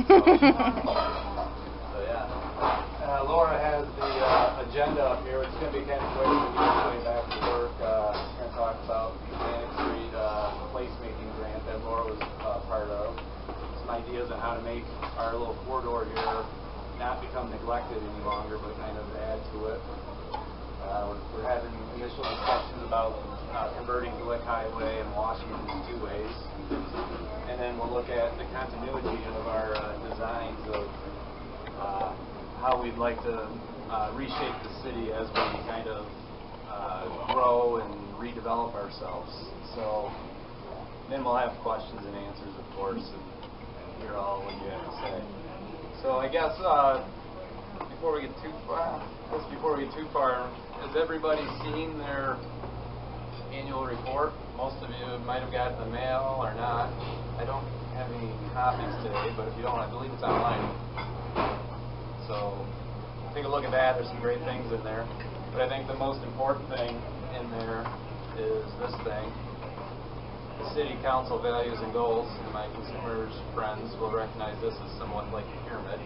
So yeah. Laura has the agenda up here. It's going to be kind of quick. We'll get way back to work. We're going to talk about the Mechanic Street placemaking grant that Laura was part of. Some ideas on how to make our little corridor here not become neglected any longer, but kind of add to it. We're having initial discussions about converting Glick Highway and Washington to two ways. And then we'll look at the continuity of our designs of how we'd like to reshape the city as we kind of grow and redevelop ourselves. So then we'll have questions and answers, of course, and hear all what you have to say. So I guess before we get too far, has everybody seen their annual report? Most of you might have gotten the mail or not. I don't have any copies today, but if you don't, I believe it's online. So take a look at that. There's some great things in there. But I think the most important thing in there is this thing. The City Council Values and Goals, and my consumers friends will recognize this as somewhat like a pyramid.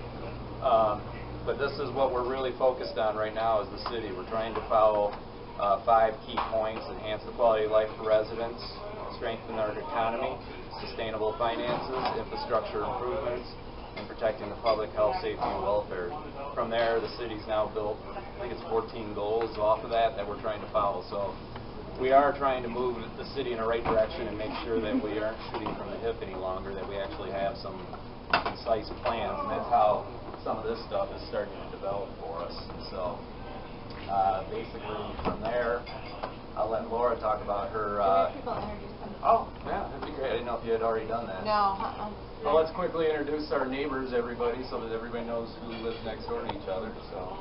But this is what we're really focused on right now as the city. We're trying to follow 5 key points: enhance the quality of life for residents, strengthen our economy, sustainable finances, infrastructure improvements, and protecting the public health, safety, and welfare. From there, the city's now built, I think it's 14 goals off of that we're trying to follow. So we are trying to move the city in the right direction and make sure that we aren't shooting from the hip any longer, that we actually have some concise plans, and that's how some of this stuff is starting to develop for us. So basically from there, I'll let Laura talk about her... people introduce themselves. Oh, yeah, that'd be great. I didn't know if you had already done that. No. Well, let's quickly introduce our neighbors, everybody, so that everybody knows who lives next door to each other. So,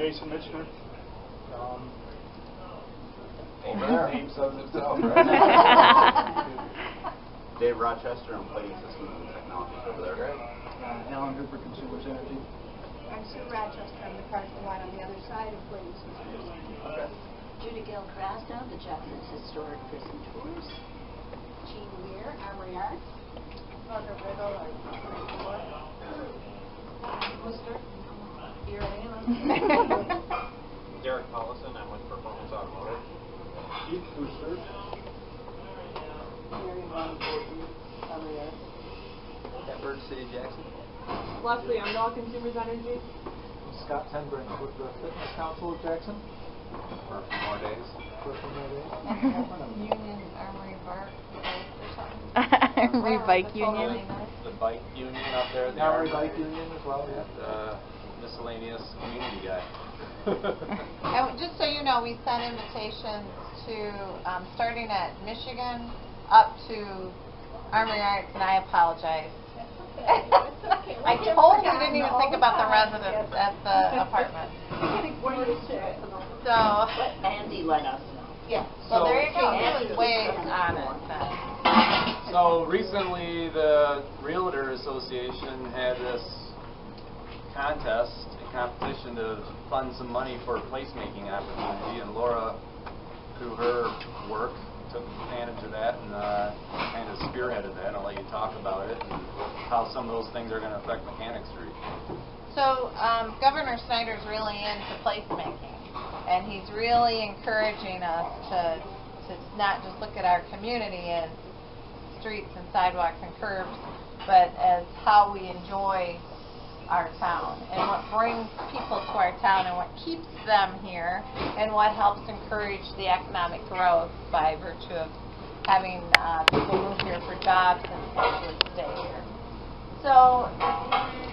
Jason Michener. Name says itself, right? Dave Rochester, I'm Plating Systems and Technologies over there. Great. Alan Hooper, Consumers Energy. I'm Sue Rochester. I'm the parking lot on the other side of Plating Systems. Okay. Judy Gill Krasno, the Jackson's Historic Prison Tours. Jean Weir, Armory Arts. Margaret Riddle, our Worcester. Here I am. Derek Paulison, I'm with Performance Automotive. Keith Booster. Mary Von Gordon, Armory Arts. Edward, City Jackson. Leslie Underall, Consumers Energy. Scott Tenbrink with the Fitness Council of Jackson. For a few more days. Union Armory Bark or something. Armory Bike Union. The bike union up there. The Armory Bike Union as well. And miscellaneous community guy. And just so you know, we sent invitations to starting at Michigan up to Armory Arts, and I apologize. I totally didn't even think about the residents at the apartment. So, Andy let us know. yeah. So there you go. He was way on it then. So recently, the Realtor Association had this competition to fund some money for a placemaking opportunity, and Laura, through her work, took advantage of that and kind of spearheaded that. I'll let you talk about it and how some of those things are going to affect Mechanic Street. So Governor Snyder's really into placemaking, and he's really encouraging us to not just look at our community as streets and sidewalks and curbs, but as how we enjoy our town and what brings people to our town and what keeps them here and what helps encourage the economic growth by virtue of having people move here for jobs and especially stay here. So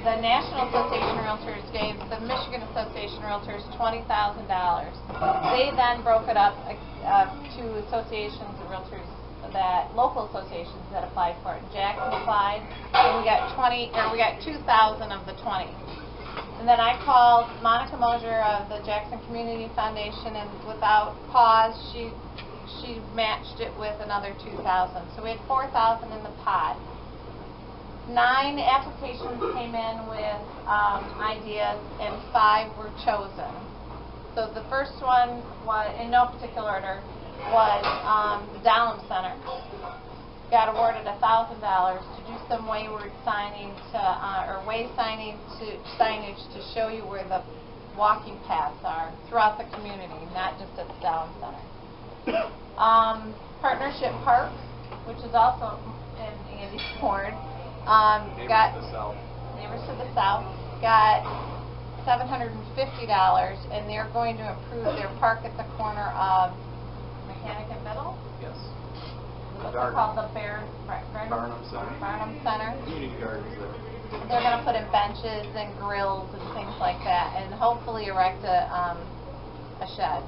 the National Association of Realtors gave the Michigan Association of Realtors $20,000. They then broke it up to associations of realtors, that local associations that applied for it. Jackson applied, and we got 2,000 of the 20. And then I called Monica Mosier of the Jackson Community Foundation, and without pause, she matched it with another 2,000. So we had 4,000 in the pot. 9 applications came in with ideas, and 5 were chosen. So the first one was, in no particular order, was the Dallam Center. got awarded $1,000 to do some wayward signing or signage to show you where the walking paths are throughout the community, not just at the Down Center. Partnership Park, which is also in Andy's ward, got Neighbors to the South got $750, and they're going to improve their park at the corner of Mechanic and Biddle. Yes. What's it called? The Barnum Center. Barnum Center. Community gardens there. They're going to put in benches and grills and things like that, and hopefully erect a shed.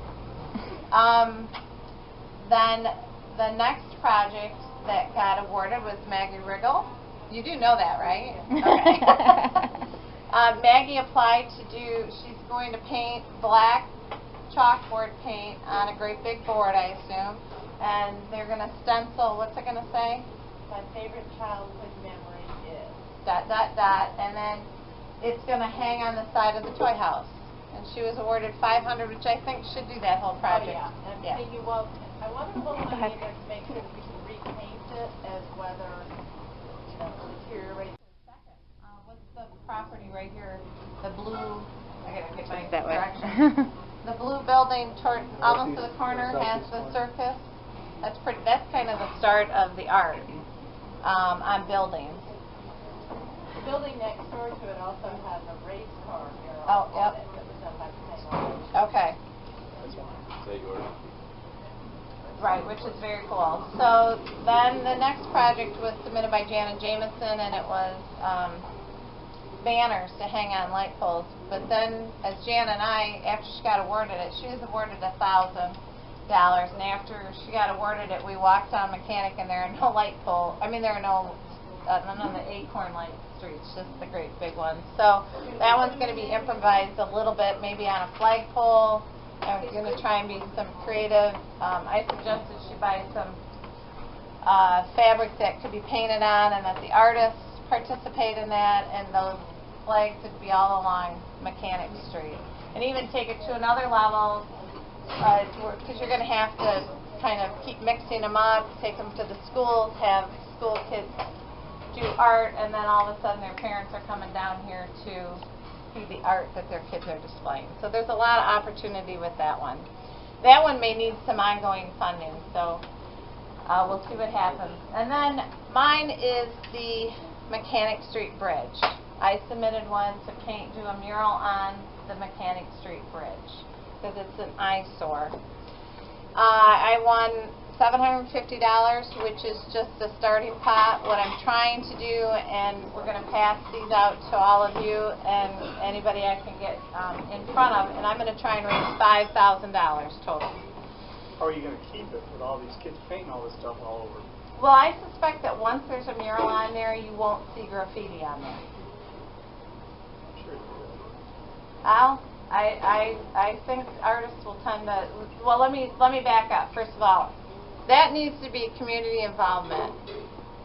Then the next project that got awarded was Maggie Riggle. You do know that, right? Okay. Maggie applied to she's going to paint black chalkboard paint on a great big board, I assume, and they're going to stencil, what's it going to say? My favorite childhood memory is... ... and then it's going to hang on the side of the toy house. And she was awarded $500, which I think should do that whole project. Oh, yeah. And thinking, well, I wonder if we'll money in there to make sure that we can repaint it as whether, you know, it deteriorates. What's the property right here? The blue, I gotta get my that way. directions. The blue building toward, almost to the corner has the circus. That's kind of the start of the art on buildings. The building next door to it also has a race car mural Oh, yep. on it that was done by the same artist. Okay. That's one. Is that yours? Right, which is very cool. So then the next project was submitted by Janet Jameson, and it was banners to hang on light poles. But then, as Jan and I, after she got awarded it, she was awarded $1,000. And after she got awarded it, we walked down Mechanic, and there are no light pole. I mean, there are none of the Acorn light streets, just the great big ones. So that one's going to be improvised a little bit, maybe on a flagpole. I'm going to try and be some creative. I suggested she buy some fabric that could be painted on, and that the artists participate in that, and those flags would be all along Mechanic Street. And even take it to another level, because you're going to have to kind of keep mixing them up, take them to the schools, have school kids do art, and then all of a sudden their parents are coming down here to see the art that their kids are displaying. So there's a lot of opportunity with that one. That one may need some ongoing funding, so we'll see what happens. And then mine is the Mechanic Street Bridge. I submitted one to do a mural on the Mechanic Street Bridge because it's an eyesore. I won $750, which is just a starting pot. What I'm trying to do, and we're going to pass these out to all of you and anybody I can get in front of, and I'm going to try and raise $5,000 total. How are you going to keep it with all these kids painting all this stuff all over? Well, I suspect that once there's a mural on there, you won't see graffiti on there. Sure you will. I think artists will tend to. Well, let me back up. First of all, that needs to be community involvement. Do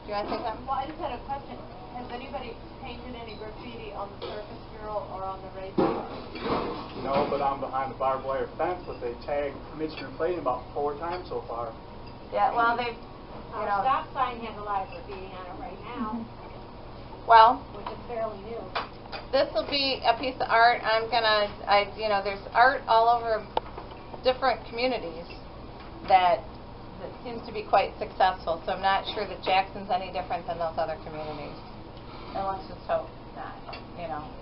you want to say something? Well, I just had a question. Has anybody painted any graffiti on the circus mural or on the race car? No, but I'm behind the barbed wire fence, but they tagged Commissioner Clayton about 4 times so far. Yeah, well, they've, you know. Stop sign has a lot of graffiti on it right now, Well, which is fairly new. this will be a piece of art. There's art all over different communities that seems to be quite successful. So I'm not sure that Jackson's any different than those other communities. And let's just hope not.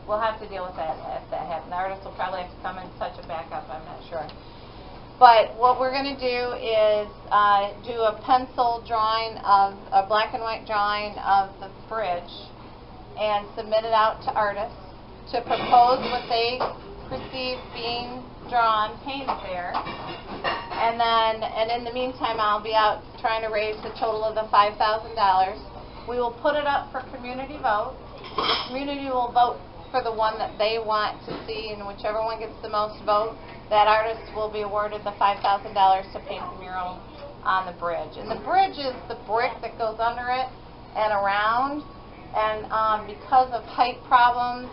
We'll have to deal with that if that happens. The artists will probably have to come in such a backup. I'm not sure. But what we're going to do is do a pencil drawing of a black and white drawing of the bridge and submit it out to artists to propose what they perceive being drawn, painted there. And in the meantime, I'll be out trying to raise the total of the $5,000. We will put it up for community vote. The community will vote for the one that they want to see, and whichever one gets the most vote, that artist will be awarded the $5,000 to paint the mural on the bridge. And the bridge is the brick that goes under it and around. And because of height problems,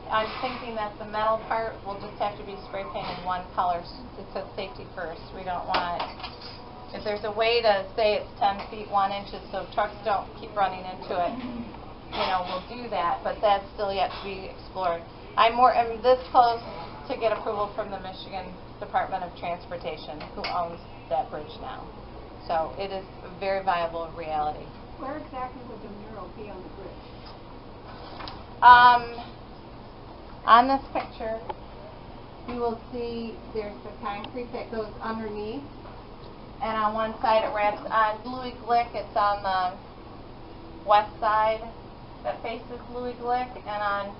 I'm thinking that the metal part will just have to be spray painted one color. It says safety first. We don't want If there's a way to say it's 10 feet 1 inch so trucks don't keep running into it, we'll do that, but that's still yet to be explored. I'm this close to get approval from the Michigan Department of Transportation, who owns that bridge now. So it is a very viable reality. Where exactly would the mural be on the bridge? On this picture, you will see there's the concrete that goes underneath, and on one side it wraps on Louis Glick. It's on the west side that faces Louis Glick, and on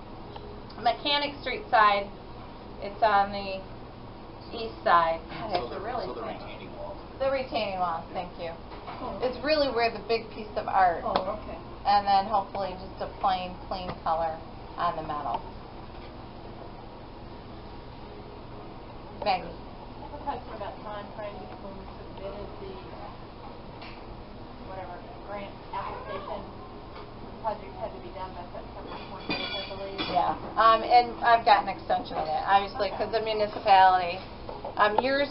Mechanic Street side, it's on the east side. I have to really So the think. retaining walls. The retaining walls, thank you. It's really where the big piece of art, Oh, okay. and then hopefully just a plain, clean color on the metal. Maggie. I have a question about time frame when we submitted the grant application. The project had to be done by September 28th, I believe. Yeah, and I've got an extension of that, obviously, because the municipality. Yours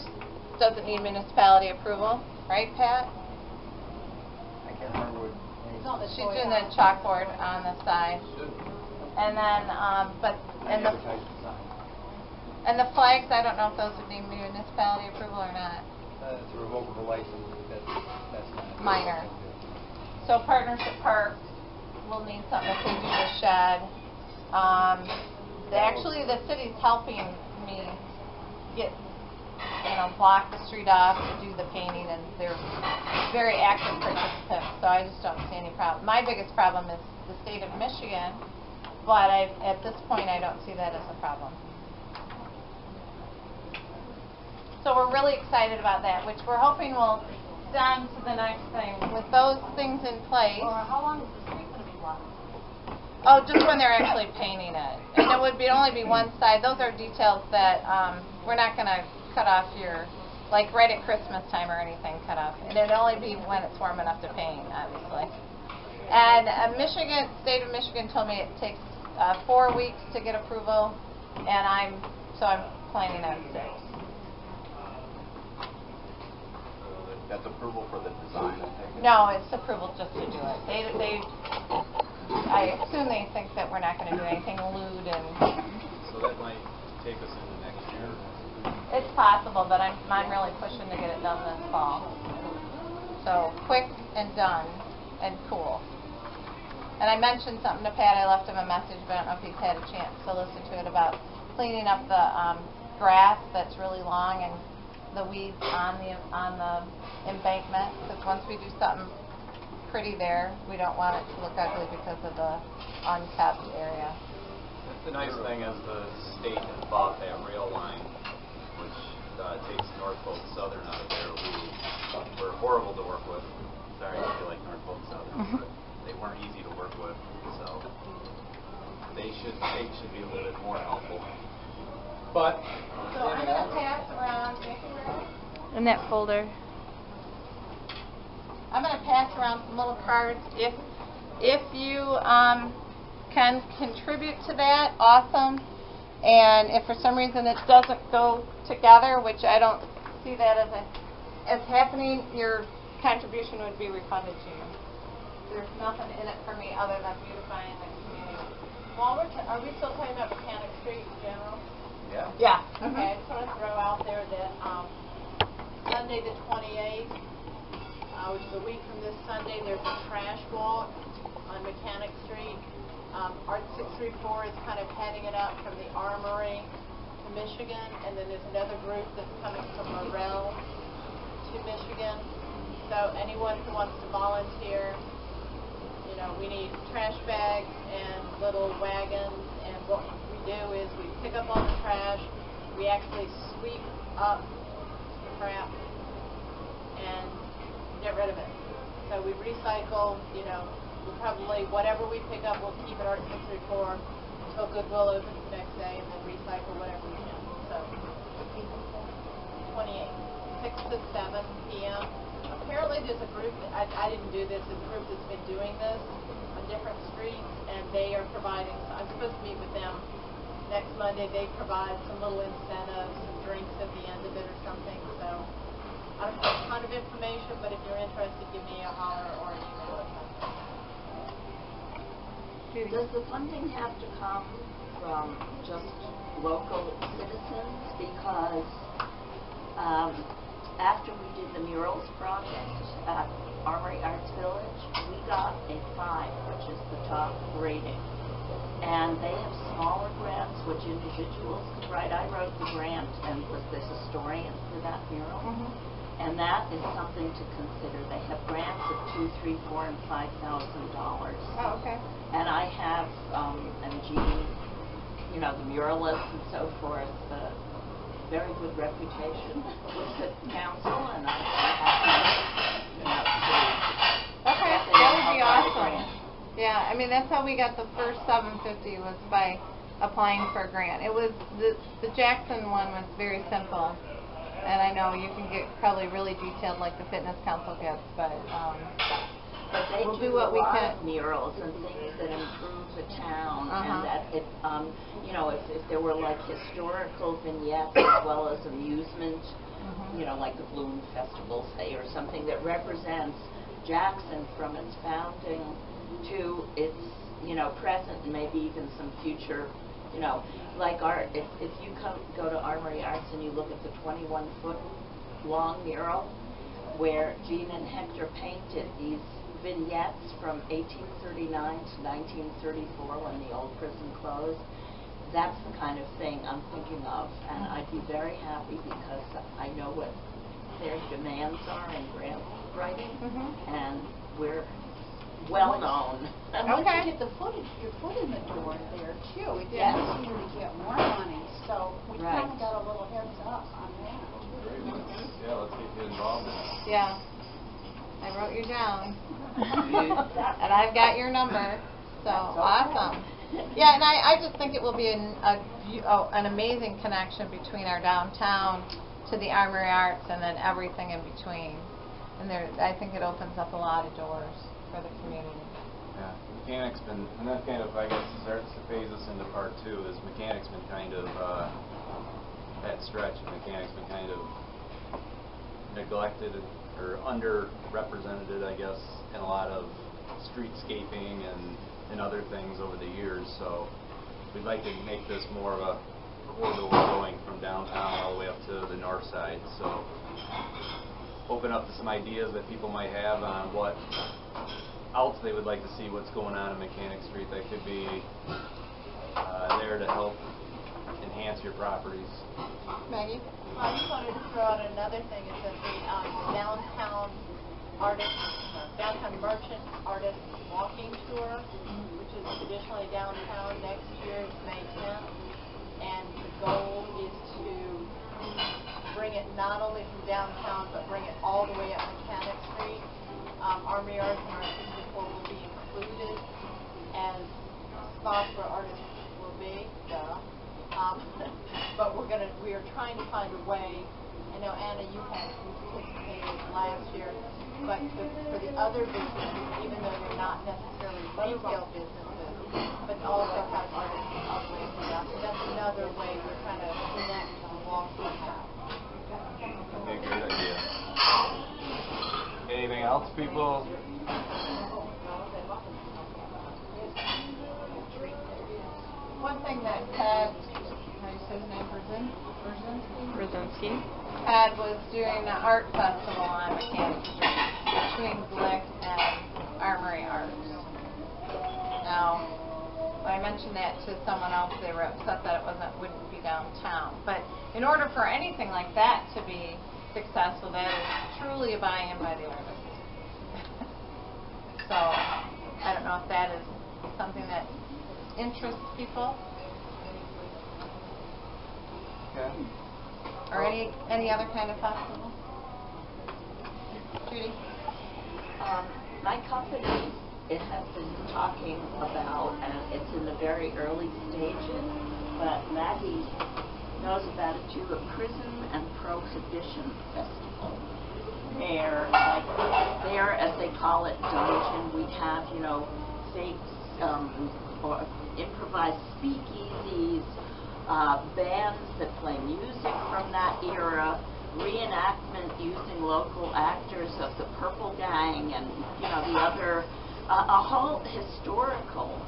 doesn't need municipality approval, right, Pat? I can't remember what. It's on the She's toy doing the house. chalkboard on the side, Should. and then, and the Advertise the sign. and the flags. I don't know if those would need municipality approval or not. It's a revocable license. That's not. Minor. So Partnership Park will need something if they do the shed. Actually, the city's helping me get, block the street off to do the painting, and they're very active participants, so I just don't see any problem. My biggest problem is the state of Michigan, but at this point I don't see that as a problem. So we're really excited about that, which we're hoping will stem to the next thing. With those things in place, Or how long is the street going to be blocked? oh, just when they're actually painting it. And it would only be one side. Those are details that we're not going to cut off like right at Christmas time or anything cut off. And it'd only be when it's warm enough to paint, obviously. And state of Michigan told me it takes 4 weeks to get approval, and I'm planning on 6. That's approval for the design. No, it's approval just to do it. I assume they think that we're not going to do anything lewd, and So that might take us into next year. it's possible, but I'm really pushing to get it done this fall. So quick and done and cool. And I mentioned something to Pat. I left him a message, but I don't know if he's had a chance to listen to it, about cleaning up the grass that's really long and the weeds on the embankment. Because once we do something pretty there, we don't want it to look ugly because of the unkept area. The nice thing is the state has bought that rail line, which takes Norfolk Southern out of there. We were horrible to work with. Sorry if you like Norfolk Southern, but they weren't easy to work with. So they should be a little bit more helpful. But So I'm going to pass around in that folder. I'm going to pass around some little cards. If you can contribute to that, awesome. And if for some reason it doesn't go together, which I don't see that as happening, your contribution would be refunded to you. There's nothing in it for me other than beautifying the community. While are we still talking about Mechanic Street in general? Yeah. Yeah. Okay, I just want to throw out there that Sunday the 28th, which is a week from this Sunday, there's a trash walk on Mechanic Street. Art 634 is kind of heading it up from the Armory to Michigan, and then there's another group that's coming from Morel to Michigan. So anyone who wants to volunteer, we need trash bags and little wagons, and what we do is we pick up all the trash, we actually sweep up the crap and get rid of it. So we recycle, we probably, whatever we pick up, we'll keep at Art 634 until Goodwill opens the next day, and then recycle whatever we can. So 28, 6 to 7 p.m. Apparently there's a group, I didn't do this, a group that's been doing this on different streets, and they are providing, I'm supposed to meet with them next Monday. They provide some little incentives, some drinks at the end of it or something. So I don't have a ton of information, but if you're interested, give me a holler or an email or something. Does the funding have to come from just local citizens? Because after we did the murals project at Armory Arts Village, we got a 5, which is the top rating. And they have smaller grants, which individuals could write. I wrote the grant and was the historian for that mural. And that is something to consider. They have grants of $2,000, $3,000, $4,000, and $5,000. Oh, okay. And I have, and Jean, you know, the muralists and so forth, very good reputation with the council, and I'm happy, you know, Okay, that would be awesome. Yeah, I mean, that's how we got the first 750 was by applying for a grant. It was, the Jackson one was very simple. And I know you can get probably really detailed like the Fitness Council gets, but they we'll do do what a we lot can. of murals and things that improve the town, Uh-huh. and that if you know, if there were like historical vignettes as well as amusement, you know, like the Balloon Festival, say, or something that represents Jackson from its founding to its, you know, present and maybe even some future. You know, like if you go to Armory Arts and you look at the 21-foot long mural where Jean and Hector painted these vignettes from 1839 to 1934 when the old prison closed, that's the kind of thing I'm thinking of, and I'd be very happy because I know what their demands are in grant writing, and we're well known. And once Okay. you get your foot in the door there too, it's Yes. easier to get more money. So we Right. kind of got a little heads up on that. Great. Let's get you involved in it. Yeah, I wrote you down. And I've got your number, so awesome. Yeah, and I just think it will be an amazing connection between our downtown to the Armory Arts and then everything in between. And I think it opens up a lot of doors for the community. Yeah, Mechanics been, and that kind of, I guess, starts to phase us into part 2, is Mechanics been kind of, that stretch of Mechanics been kind of neglected or underrepresented, I guess, in a lot of streetscaping and other things over the years. So we'd like to make this more of a corridor going from downtown all the way up to the north side. So open up to some ideas that people might have on what else they would like to see, what's going on in Mechanic Street that could be there to help enhance your properties. Maggie? I just wanted to throw out another thing, is that the downtown merchant artist walking tour, which is traditionally downtown, next year is May 10th, and the goal is to bring it not only from downtown, but bring it all the way up Mechanic Street. Armory Arts and Artistic Corps will be included as spots where artists will be. But we are trying to find a way. I know Anna, you participated last year, but for the other businesses, even though they're not necessarily retail businesses, but also have artists all the way throughout. So that's another way we're trying to connect and walk through that. Okay, great idea. Anything else, people? One thing that Ted, how do you say his name, Brzezinski? Ted was doing an art festival on Mechanic Street between Glick and Armory Arts. Now, when I mentioned that to someone else, they were upset that it wouldn't be downtown. But in order for anything like that to be successful, that is truly a buy-in by the artist. So, I don't know if that is something that interests people. Okay. Or any other kind of festival? Judy? My company, it has been talking about, and it's in the very early stages, but Maggie knows about it too, a prison and prohibition festival. Where, as they call it, dungeon, we'd have, fake or improvised speakeasies, bands that play music from that era, reenactment using local actors of the Purple Gang and, you know, the other, a whole historical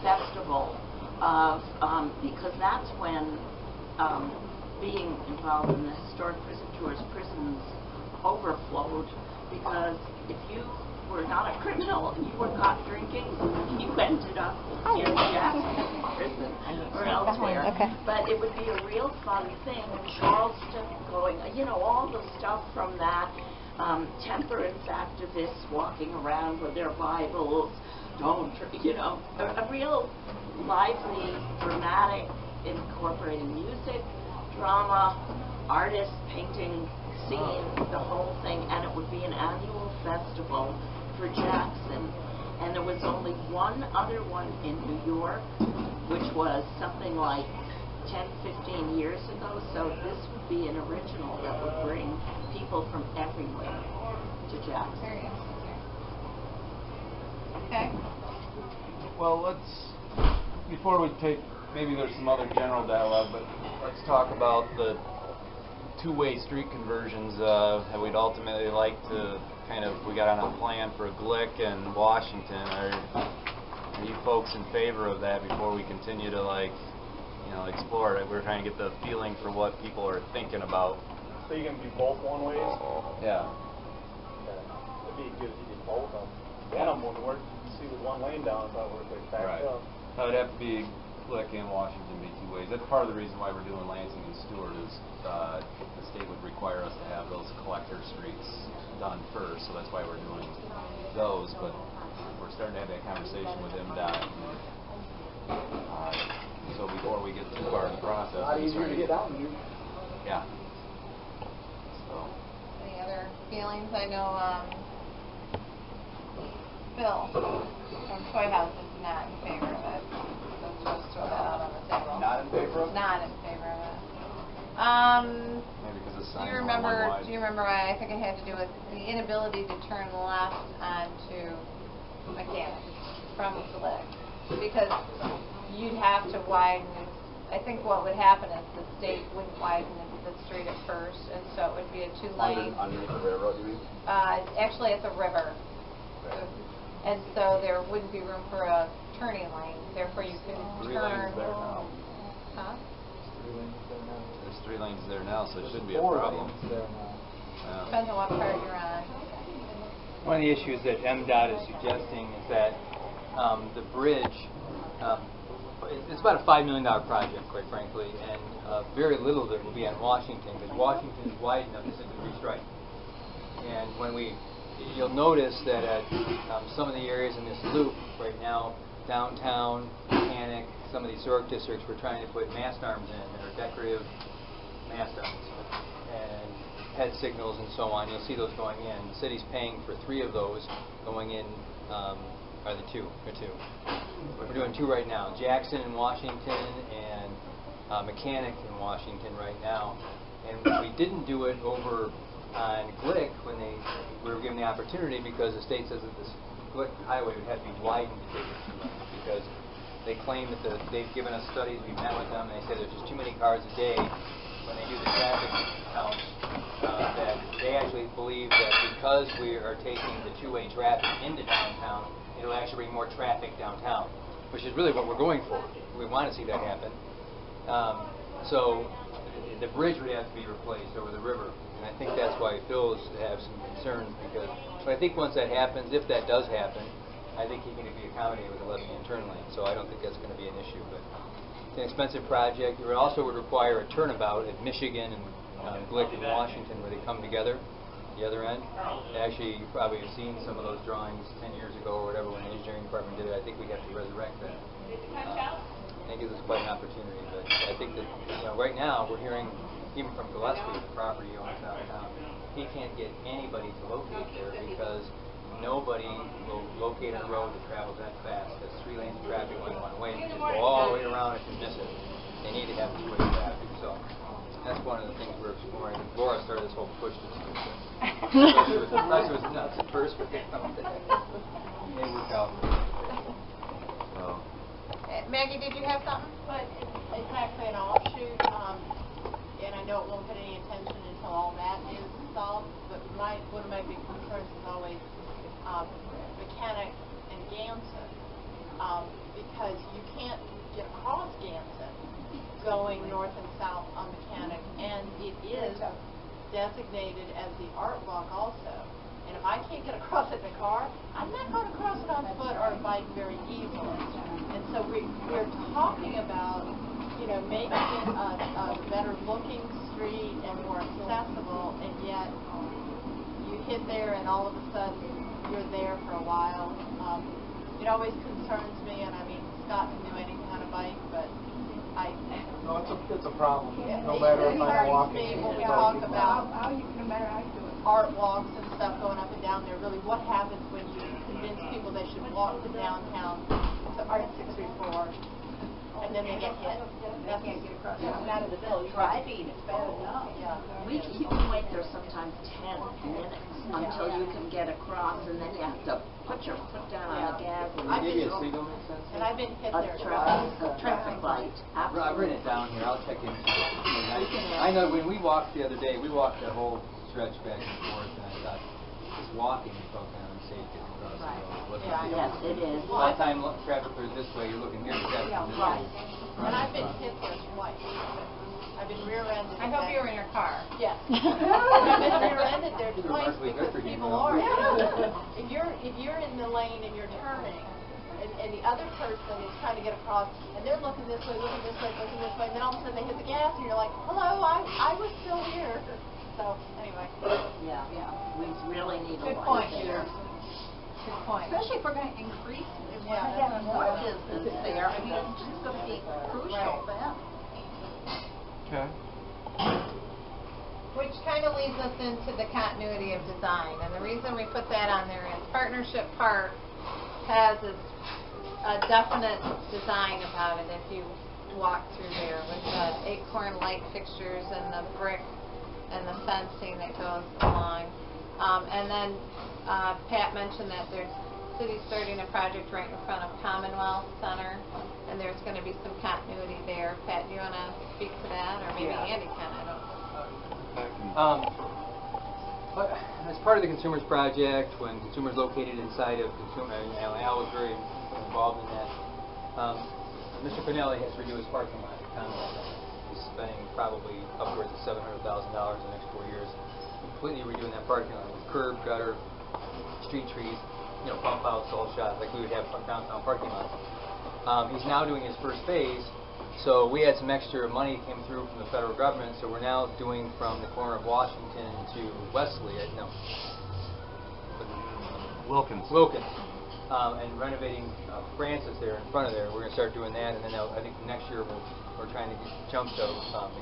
festival of, because that's when being involved in the historic prison tours, prisons overflowed, because if you were not a criminal and you were caught drinking, you ended up in Jackson prison or elsewhere. Okay. But it would be a real fun thing. Charleston going, you know, all the stuff from that. Temperance activists walking around with their Bibles. Don't, you know, a real lively, dramatic, incorporating music, drama, artists painting, singing, the whole thing, and it would be an annual festival for Jackson. And there was only one other one in New York, which was something like 10, 15 years ago, so this would be an original that would bring people from everywhere to Jackson. Very interesting. Okay. Well, before we take, maybe there's some other general dialogue, but let's talk about the two-way street conversions that we'd ultimately like to we got on a plan for Glick and Washington. Are you folks in favor of that before we continue to explore it? We're trying to get the feeling for what people are thinking about. So you're going to do both one ways? Yeah. It'd be good if you did both of them. One of them would work. See, with one lane down, so it would be backed up. That would have to be Glick and Washington be two ways. That's part of the reason why we're doing Lansing and Stewart is the state would require us to have those collector streets done first, so that's why we're doing those. But we're starting to have that conversation with MDOT. So before we get too far in the process, A lot easier to get down. Yeah. So. Any other feelings? I know Phil from Toy House is not in favor of it. Let's just throw that out on the table. Not in favor of it? Not in favor of it. Maybe because the Do signs you are remember? one wide. Do you remember? I think it had to do with the inability to turn left onto Mechanic from Glick, because you'd have to widen. I think what would happen is the state wouldn't widen the street at first, and so it would be a two-lane. Underneath the railroad, you mean? Actually, it's a river, and so there wouldn't be room for a turning lane. Therefore, you couldn't 3 turn. lanes there now. Huh? There's 3 lanes there now, so it shouldn't be a 4 problem. lanes there now. Depends on what part you're on. One of the issues that MDOT is suggesting is that the bridge, it's about a $5 million project, quite frankly, and very little of it will be on Washington, because Washington is wide enough to simply restrike. And you'll notice that at some of the areas in this loop right now, downtown, Mechanic, some of the historic districts, we're trying to put mast arms in that are decorative mast arms and head signals and so on. You'll see those going in. The city's paying for 3 of those. Going in are the 2. We're doing 2 right now. Jackson in Washington and Mechanic in Washington right now. And we didn't do it over on Glick when we were given the opportunity, because the state says that this Glick highway would have to be widened to take it 2 lanes, because they claim that they've given us studies, we've met with them, and they say there's just too many cars a day when they do the traffic counts, that they actually believe that because we are taking the two-way traffic into downtown, it'll actually bring more traffic downtown, which is really what we're going for. We want to see that happen. So the bridge would have to be replaced over the river, and I think that's why Phil has some concerns, but I think once that happens, if that does happen, I think he can be accommodated with a left-hand turn lane, so I don't think that's going to be an issue. But it's an expensive project. It also would require a turnabout at Michigan and Glick and Washington, where they come together, the other end. Actually, you probably have seen some of those drawings 10 years ago or whatever when the engineering department did it. I think we'd have to resurrect that. I think it was quite an opportunity, but I think that right now we're hearing, even from Gillespie, the property owner downtown, he can't get anybody to locate there because nobody will locate a road that travels that fast. There's 3 lanes of traffic going one way, and just go all the way around if you miss it. They need to have 2-way traffic, so that's one of the things we're exploring. Laura started this whole push to do this. It was nuts at first, but they worked out. So. Maggie, did you have something? But it's actually an offshoot, and I know it won't get any attention until until all that is solved. But one of my big concerns is always Mechanic and Ganson, because you can't get across Ganson going north and south on Mechanic, and it is designated as the art walk also. And if I can't get across it in a car, I'm not going to cross it on foot or a bike very easily. And so we're talking about, making it a better looking street and more accessible, and yet you hit there and all of a sudden you're there for a while. It always concerns me, and I mean, Scott can do any kind of bike, but No, it's a problem. Yeah, No it matter if I'm concerns walking. me when we or talk biking. about No matter how you do it. art walks and stuff going up and down there. Really, what happens when you convince people they should walk to downtown to Art 634, and then they get hit? They can't get across. Yeah. Out of the village. Driving. It's bad enough. Yeah. You can wait there sometimes 10 minutes until you can get across, and then you have to put your foot down on the gas. And I've Give you been- a signal, makes sense? And I've been hit a there traffic light. I've written it Absolutely. down here. I'll check into it. I know when we walked the other day, we walked that whole stretch back and forth, and I thought, just walking, you felt kind of unsafe getting across the road. It wasn't Yeah, feeling- Yes, it is. By the time traffic clears this way, you're looking here, traffic comes this way. And I've been hit there twice. I've been rear-ended. I hope you were in your car. Yes. I've been rear-ended there These are twice mostly because good for you, people you know. are. If you're in the lane and you're turning, and the other person is trying to get across, and they're looking this way, looking this way, looking this way, and then all of a sudden they hit the gas, and you're like, hello, I was still here. So, anyway. Yeah, we really need a Good light point, there. Good point. Especially if we're going to increase, if we're Yeah, going to that's have more what I'm saying. business there. I mean, it's just going to be crucial then. Okay. Which kind of leads us into the continuity of design. And the reason we put that on there is Partnership Park has a definite design about it if you walk through there with the acorn light fixtures and the brick and the fencing that goes along. And then Pat mentioned that there's city's starting a project right in front of Commonwealth Center, and there's going to be some continuity there. Pat, do you want to speak to that, or maybe Yeah. Andy can? I don't But as part of the Consumers Project, when consumers located inside of consumer, Al was very involved in that. Mr. Pinelli has to redo his parking lot at Commonwealth. He's spending probably upwards of $700,000 in the next 4 years, completely redoing that parking lot with curb, gutter, street trees, bump outs, all shot like we would have from downtown parking lot. He's now doing his first phase, so we had some extra money that came through from the federal government, so we're now doing from the corner of Washington to Wesley, Wilkins, and renovating Francis there in front of there. We're going to start doing that, and then I think next year we're trying to jump to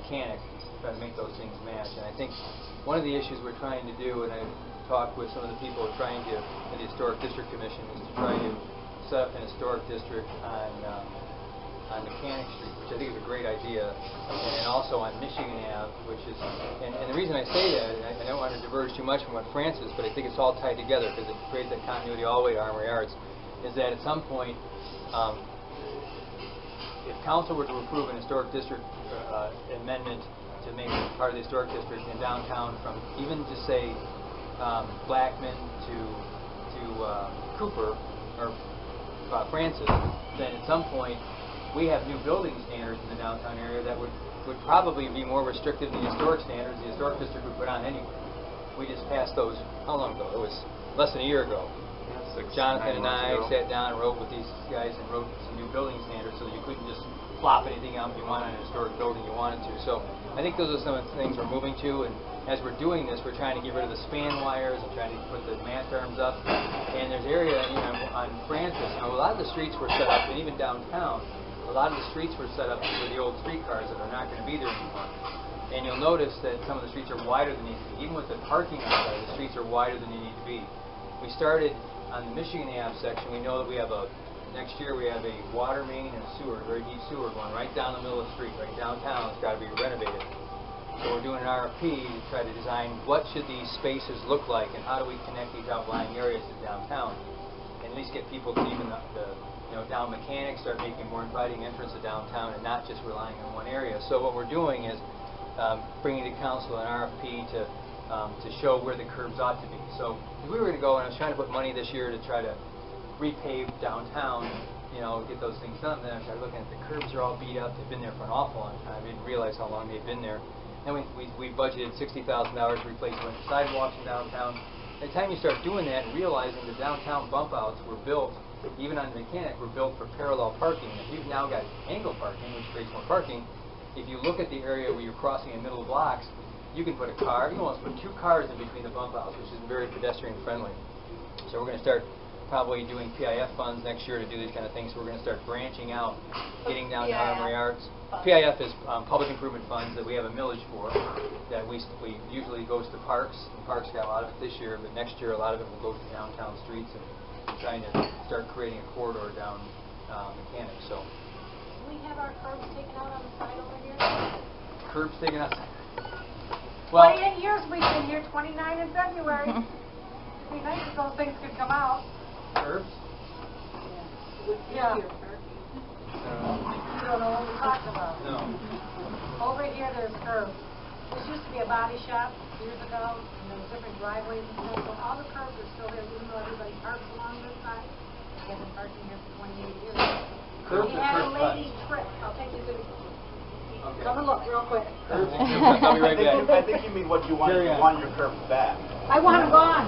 Mechanic, try to make those things match. And I think one of the issues we're trying to do, and I talked with some of the people trying to, in the Historic District Commission, is to try to set up an historic district on Mechanic Street, which I think is a great idea, and also on Michigan Ave, which is, and the reason I say that, and I don't want to diverge too much from what Francis, but I think it's all tied together because it creates that continuity all the way to Armory Arts, is that at some point, if council were to approve an historic district amendment to make it part of the historic district in downtown, from even to say Blackman to Cooper or Francis, then at some point we have new building standards in the downtown area that would probably be more restrictive than the historic standards the historic district would put on anyway. We just passed those, how long ago? It was less than a year ago. Jonathan and I sat down and wrote with these guys and wrote some new building standards so that you couldn't just plop anything out if you wanted an historic building you wanted to. So I think those are some of the things we're moving to, and as we're doing this, we're trying to get rid of the span wires and trying to put the mast arms up. And there's area on Francis, a lot of the streets were set up, and even downtown, a lot of the streets were set up for the old streetcars that are not going to be there anymore. And you'll notice that some of the streets are wider than they need to be. Even with the parking on side, the streets are wider than they need to be. We started on the Michigan Ave section. We know that we have next year we have a water main and a sewer, a very deep sewer going right down the middle of the street, right downtown. It's got to be renovated. So we're doing an RFP to try to design what should these spaces look like and how do we connect these outlying areas to downtown. And at least get people to even down Mechanic, start making more inviting entrance to downtown and not just relying on one area. So what we're doing is bringing to council an RFP to show where the curbs ought to be. So if we were to go, and I was trying to put money this year to try to repave downtown, you know, get those things done, then I started looking at the curbs are all beat up. They've been there for an awful long time. I didn't realize how long they've been there. Then we budgeted $60,000 to replace a bunch of sidewalks in downtown. By the time you start doing that and realizing the downtown bump outs were built, even on Mechanic, were built for parallel parking. If you've now got angle parking, which creates more parking, if you look at the area where you're crossing in middle of blocks, you can put a car, you can almost put 2 cars in between the bump outs, which is very pedestrian friendly. So we're going to start probably doing PIF funds next year to do these kind of things. So we're going to start branching out, getting down to Armory Arts. PIF is public improvement funds that we have a millage for, that we usually goes to parks, and parks got a lot of it this year, but next year a lot of it will go to downtown streets and trying to start creating a corridor down Mechanic. So We have our curbs taken out on the side over here. curbs taken out. Well, 28 years we've been here, 29 in February. It'd be nice if those things could come out. curbs? Yeah. You don't know what we're talking about. No. Over here, there's curbs. This used to be a body shop years ago, and there was different driveways and things, so all the curbs are still there, even though everybody parks along this side. They have been parking here for 28 years. Curbs We or had a curb lady cuts? trip. I'll take you to the... Okay. Come and look real quick. Curbs and curb cuts. I'll be right back. I think you mean what you want. Carry You on. want your curbs back. I want them gone.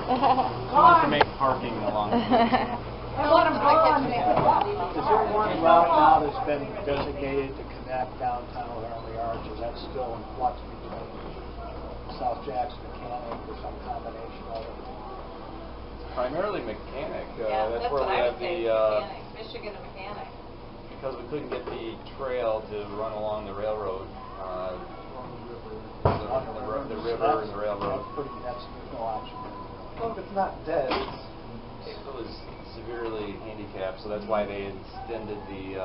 Gone. parking along I want them gone. Is there one route now that's been designated to connect downtown with Armory Arts? Is that still in flux between South Jackson Mechanic or some combination of it? Primarily Mechanic. Yeah, That's where what we I have would say, the, Mechanic, Michigan and Mechanic. because we couldn't get the trail to run along the railroad, the river and the railroad. That's no option. Well, if it's not dead, it was severely handicapped, so that's why they extended the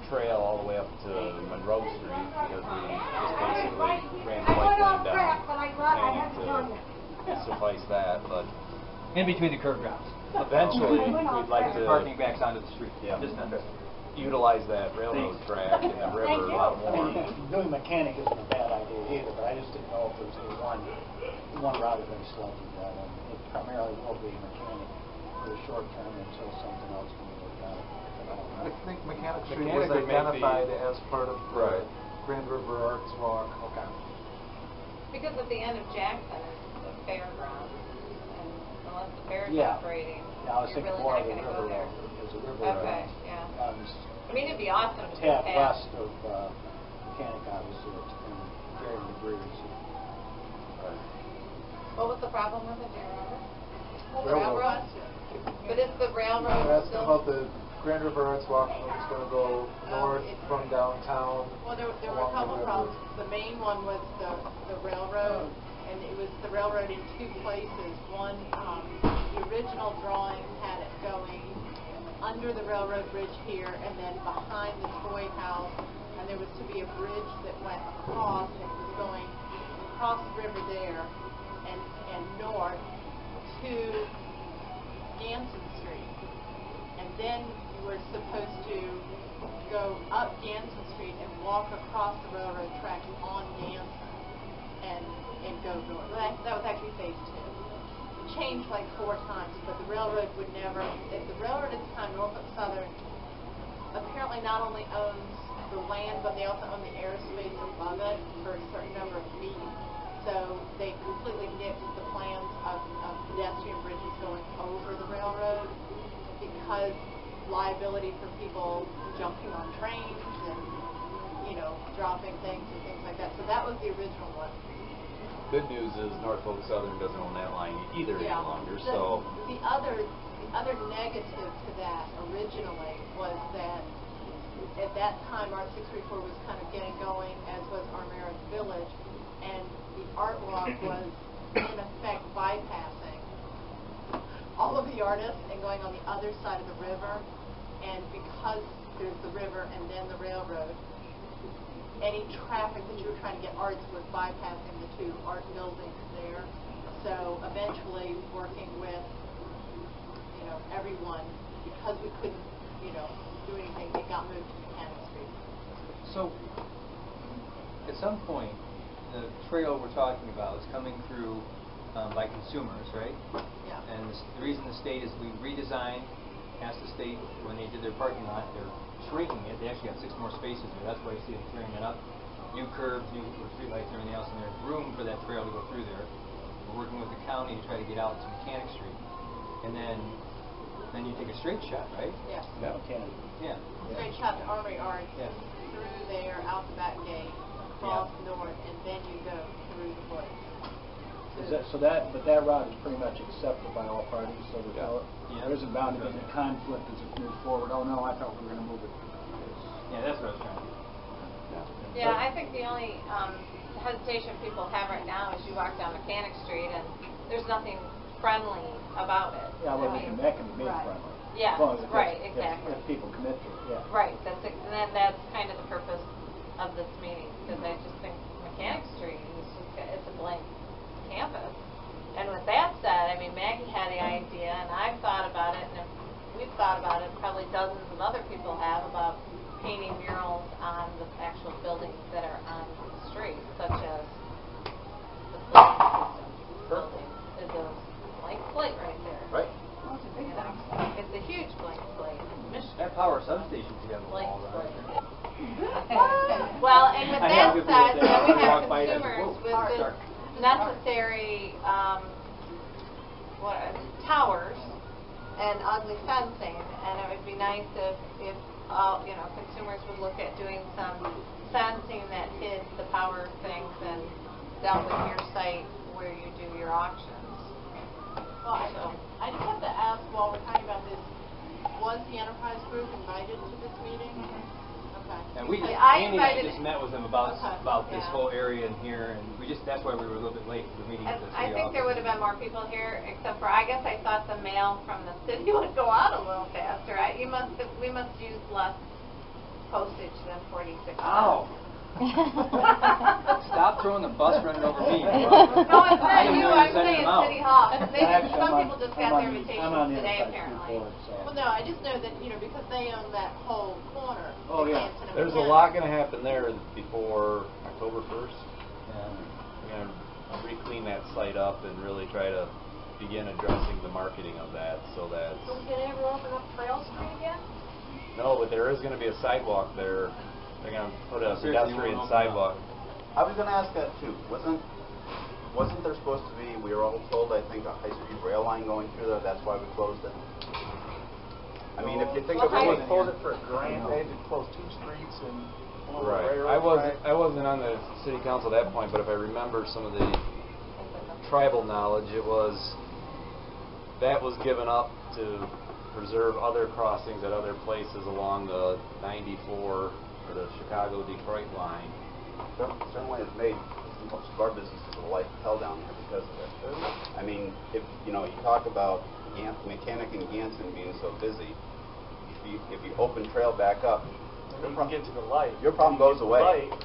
trail all the way up to Monroe Street, because we just basically ran the bike lane down Mechanic to suffice that, but In between the curb drops. eventually we'd like to Parking backs onto the street. Yeah. Just not utilize that railroad track and the river a lot I more. mean, doing Mechanic isn't a bad idea either, but I just didn't know if there was any one route that been selected. It primarily will be Mechanic for the short term until something else can be worked out. I think Mechanic Street Mechanic was would make the- identified as part of Right. Grand River Arts Walk. Okay. Because at the end of Jackson is the fairgrounds, and unless the fair's Yeah. operating, Yeah, I was you're thinking really more not of the going to go river there. road. There's a river Okay, road. yeah. Runs I mean, it'd be awesome to tad have. west of Mechanic, obviously, and carrying the bridge. What was the problem with it, do you remember? The Railroad. railroad? But is the railroad You're asking still? about the Grand River Arts Walk, it's going to go north it's- from downtown. Well, there were a along the couple river. problems. The main one was the railroad, and it was the railroad in 2 places. One, the original drawing had it going under the railroad bridge here, and then behind the toy house, and there was to be a bridge that went across, and it was going across the river there, and north to Ganson Street. And then you were supposed to go up Ganson Street and walk across the railroad tracks on Ganson and go north. Well, that was actually phase 2. It changed like 4 times, but the railroad would never. The railroad at the time, Norfolk Southern, apparently not only owns the land, but they also own the airspace above it for a certain number of feet. So they completely nixed the plans of pedestrian bridges going over the railroad, because liability for people jumping on trains and, dropping things and things like that. So that was the original one. Good news is Norfolk Southern doesn't own that line either any longer, The- so The other negative to that originally was that at that time Art 634 was kind of getting going, as was Armeric Village, and the art walk was in effect bypassing all of the artists and going on the other side of the river. And because there's the river and then the railroad, any traffic that you were trying to get arts was bypassing the 2 art buildings there. So eventually, working with everyone, because we couldn't do anything, it got moved to Mechanic Street. So, at some point, the trail we're talking about is coming through by consumers, right? Yeah. And the reason the state is we redesigned, asked the state when they did their parking lot, they're shrinking it. They actually got 6 more spaces there. That's why you see them clearing it up. New curbs, new streetlights, and everything else, and there's room for that trail to go through there. We're working with the county to try to get out to Mechanic Street, and then you take a straight shot, right? Yeah. Okay. Yeah. Straight shot to Armory Arts, Yeah. through there, out the back gate, across north, and then you go through the place. But that route is pretty much accepted by all parties, so there isn't bound to be a conflict as it moves forward. Oh no, I thought we were going to move it. Yeah, that's what I was trying to do. Yeah, I think the only hesitation people have right now is you walk down Mechanic Street and there's nothing friendly about it. Yeah, well, that can be made Right. friendly. Yeah, Well, right, if exactly. If people commit to it, yeah. Right, and then that's kind of the purpose of this meeting, because I just think Mechanic Street is just, it's a blank campus. And with that said, I mean, Maggie had the idea, and I've thought about it, and we've thought about it, probably dozens of other people have, about painting murals on the actual buildings that are on the street, such as the police system building is a blank slate right there. Right. You know, it's a huge blank slate. That power substation together Blank wall, right? slate. Well, and with I that know people said, say, we have walk by it, consumers whoa, with this dark. necessary towers and ugly fencing, and it would be nice if consumers would look at doing some fencing that hid the power things and dealt with your site where you do your auctions. Well, I just have to ask, while we're talking about this, was the Enterprise Group invited to this meeting? Okay. And we just, I Andy and I invited- just met with them about this Yeah. whole area in here, and that's why we were a little bit late for the meeting. And at the I city think there would office. have been more people here, except for, I guess I thought the mail from the city would go out a little faster. We must use less postage than 46 cents. Ow. Stop throwing the bus running over me. No, it's I not didn't you, know I'm sending saying them out. City Hall. Actually, Some people just got their invitations I'm on the today, Enterprise apparently. Group board, so. Well, no, I just know that, because they own that whole corner. Oh, yeah. Hanson and There's a Mechanic. lot going to happen there before October 1st. Yeah. We're going to re-clean that site up and really try to begin addressing the marketing of that so that... So we can ever open up Trail Street again? No, but there is going to be a sidewalk there. They're going to put a Seriously, you pedestrian won't open sidewalk. I was going to ask that too. Wasn't there supposed to be, we were all told, I think, a high-speed rail line going through there? That's why we closed it? I mean, if you think of Well, They it... would close it for a grant, they had to close 2 streets and one of the Right. railroad I wasn't on the city council at that point, but if I remember some of the tribal knowledge, that was given up to preserve other crossings at other places along the 94 or the Chicago-Detroit line. Certainly has made most of our businesses a life hell down here because of it. I mean, if you talk about Mechanic and Ganson being so busy, if you open trail back up, You can get to the light. your problem goes away. Light.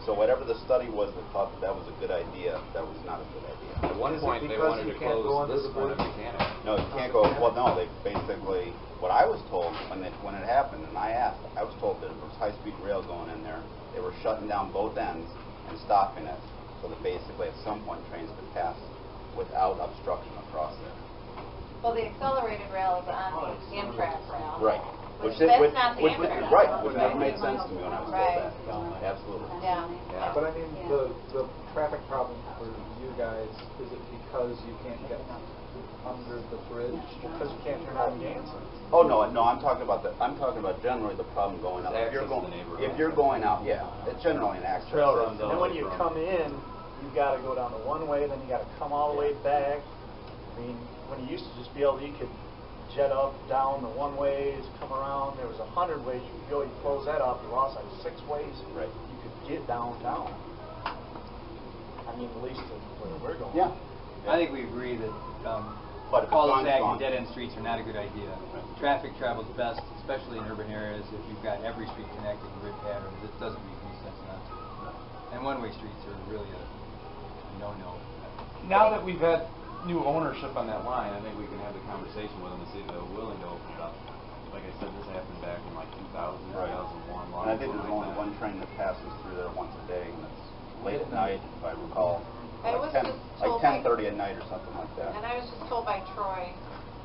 So whatever the study was that thought that was a good idea, that was not a good idea. At one Is it point, they because wanted you to can't go close under this the one bridge? at Mechanic. No, you can't go. Well, no, they basically. What I was told when it happened, and I asked, I was told that there was high-speed rail going in there. They were shutting down both ends and stopping it, so that basically at some point trains could pass without obstruction across there. Well, the accelerated rail is on the Amtrak rail. Right. Which that's not the which Amtrak right, rail. which never made sense to me when I was Right. told that. Absolutely. Yeah. Yeah. But I mean, the traffic problem for you guys, is it because you can't get under the bridge? Because you can't turn on Ganson. Oh no, I'm talking about generally the problem going up. It's If you're access to going, the neighborhood. if you're going out, yeah, it's generally an access. Trail runs And then when you come in, you've got to go down the one way, then you got to come all the way back. I mean, when you used to just be able, you could jet up, down the one ways, come around. There was 100 ways you could go. You close that up, you lost like 6 ways. Right. You could get downtown. I mean, at least where we're going. Yeah. I think we agree that But if it's cul-de-sac gone, and dead-end streets are not a good idea. Traffic travels best, especially in urban areas, if you've got every street connected in grid patterns. It doesn't make any sense not to. And one-way streets are really a no-no. Now that we've had new ownership on that line, I think we can have the conversation with them and see if they're willing to open it up. Like I said, this happened back in like 2000, Right. 2001. Long And I think before there's my only time. one train that passes through there once a day, and it's late at at night, if I recall. I was Like just 10, told like by- 10:30 at night or something like that. And I was just told by Troy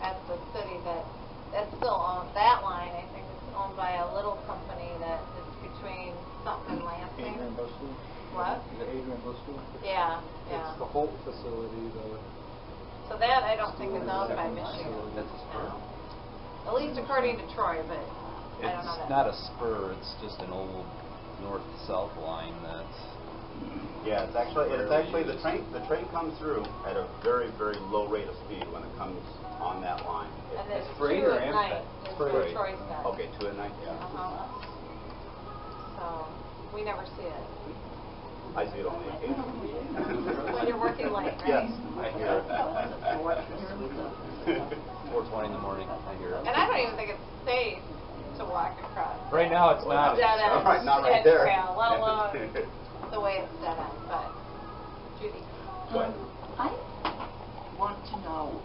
at the city that that's still owned, that line, I think, is owned by a little company that is between something and Lansing. Adrian Bushel? What? Is it Adrian Bushel? Yeah, It's yeah. the Holt facility, So that I don't think is owned by Michigan That's a spur. now. At least according to Troy, but I don't know It's that. not a spur, it's just an old north-south line that's... Yeah, it's actually the train comes through at a very, very low rate of speed when it comes on that line. And then It's freight 2 or at night Amtrak? is where Freight. Troy's got. Okay, 2 at night, yeah. Uh-huh. So, we never see it. I see it only occasionally. When you're working late, right? Yes, I hear it. 4:20 in the morning, I hear it. And I don't even think it's safe to walk across. Right now, it's not. Dead end. Right, not right and there. trail, let alone the way it's set up, but Judy. Go ahead. I want to know,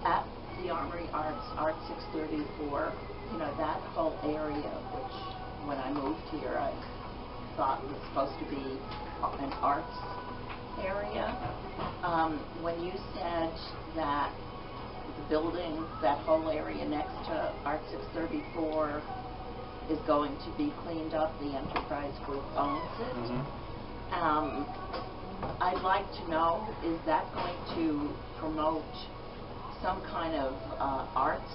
at the Armory Arts, Art 634, you know, that whole area, which when I moved here, I thought was supposed to be an arts area. When you said that the building, that whole area next to Art 634 is going to be cleaned up, the Enterprise Group owns it. I'd like to know, is that going to promote some kind of arts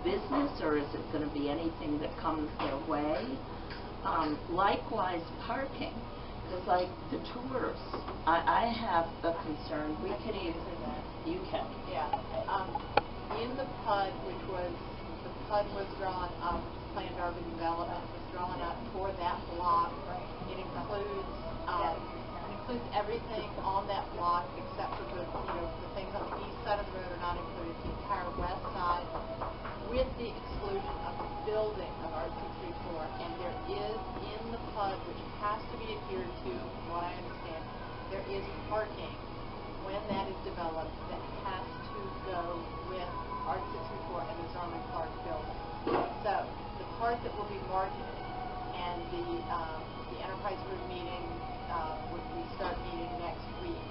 business, or is it going to be anything that comes their way? Likewise, parking, because like the tours, I have a concern. We could even, you can. Yeah. In the PUD, the PUD was drawn up, planned urban development was drawn up for that block. It includes everything on that block except for the things on the east side of the road are not included. The entire west side, with the exclusion of the building of Art 634, and there is in the PUD, which has to be adhered to, from what I understand, there is parking when that is developed that has to go with Art 634 and the Zerman Clark building. So the part that will be marketed and the Enterprise Group meeting, we start meeting next week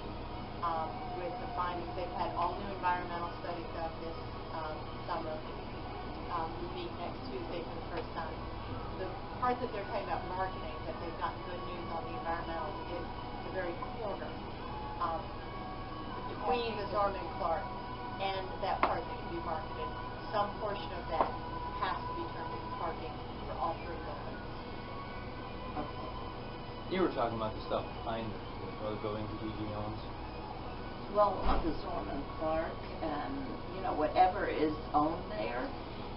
with the findings. They've had all new environmental studies done this summer. We meet next Tuesday for the first time. The part that they're talking about marketing, that they've gotten good news on the environmental, is the very corner between the Zorman and Clark and that part that can be marketed. Some portion of that has to be turned into parking for all 3 buildings. Okay. You were talking about the stuff behind the other buildings that EG owns. Well, the Zorman Clark and, whatever is owned there.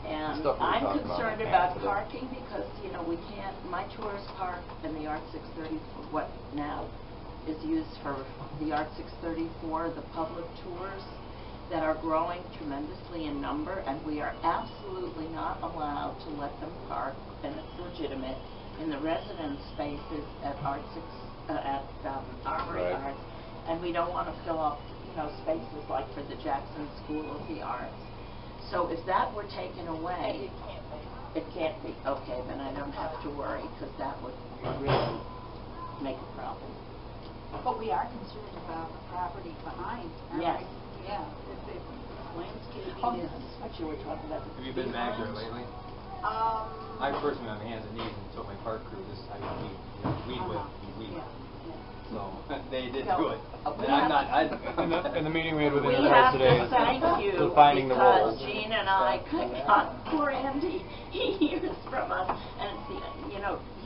And Stuff we were I'm talking about concerned in about today. parking because, we can't, my tourist park and the Art 634, what now is used for the Art 634, the public tours that are growing tremendously in number, and we are absolutely not allowed to let them park, and it's legitimate, in the residence spaces at Armory Right. Arts, and we don't want to fill up, spaces like for the Jackson School of the Arts. So if that were taken away, It can't be. it can't be. Okay, then I don't have to worry, because that would really make a problem. But we are concerned about the property behind. Yes. Yeah, if landscaping Oh, is. this is what you were talking about. Have you been back there lately? I personally on my hands and knees and told my park crew this I would weed with weed. Yeah. So they did So, do it. we And I'm have not. In the meeting we had with We Enterprise have today, to thank you defining the because roles. Jean and I got poor Andy. He hears from us, and